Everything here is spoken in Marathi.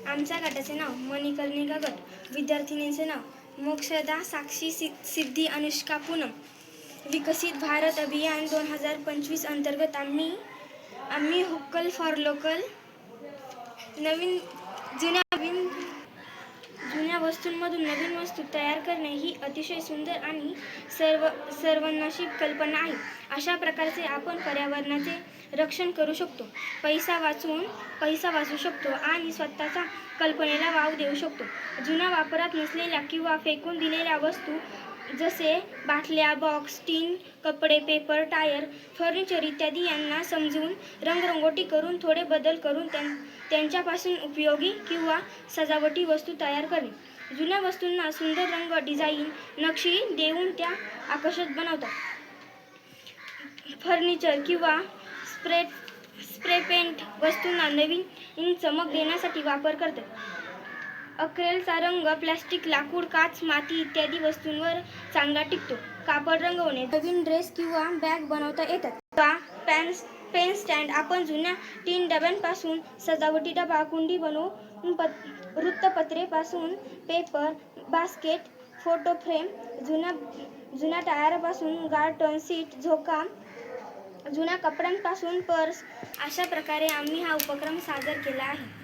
आमच्या गटाचे नाव मणिकर्णिका गट. विद्यार्थिनींचे नाव मोक्षदा साक्षी सिद्धी अनुष्का पूनम. विकसित भारत अभियान 2025 अंतर्गत आम्ही व्होकल फॉर लोकल जुन्या वस्तूंमधून नवीन वस्तू तयार करणे ही अतिशय सुंदर आणि सर्वनाशिक कल्पना आहे. अशा प्रकारचे आपण पर्यावरणाचे रक्षण करू शकतो, पैसा वाचवू शकतो आणि स्वतःच्या कल्पनेला वाव देऊ शकतो. जुन्या वापरात नसलेल्या किंवा फेकून दिलेल्या वस्तू जसे बाटल्या, बॉक्स, टीन, कपडे, पेपर, टायर, फर्निचर इत्यादी यांना समजून रंगरंगोटी करून थोडे बदल करून त्यांच्यापासून उपयोगी किंवा सजावटी वस्तू तयार करणे. जुन्या वस्तूंना सुंदर रंग, डिझाईन, नक्षी देऊन त्या आकर्षक बनवतात. फर्निचर किंवा स्प्रे पेंट वस्तूंना नवीन चमक देण्यासाठी वापर करतात. अक्रेलचा रंग प्लास्टिक, लाकूड, काच, माती इत्यादी वस्तूंवर चांगला टिकतो. कापड रंगवणे, नवीन ड्रेस किंवा बॅग बनवता येतात. किंवा पेन स्टँड आपण जुन्या टीन डब्यांपासून सजावटी डबा, कुंडी बनवून वृत्तपत्रे पासून पेपर बास्केट, फोटो फ्रेम, जुन्या टायरापासून गार्टन सीट, झोका, जुन्या कपड्यांपासून पर्स. अशा प्रकारे आम्ही हा उपक्रम सादर केला आहे.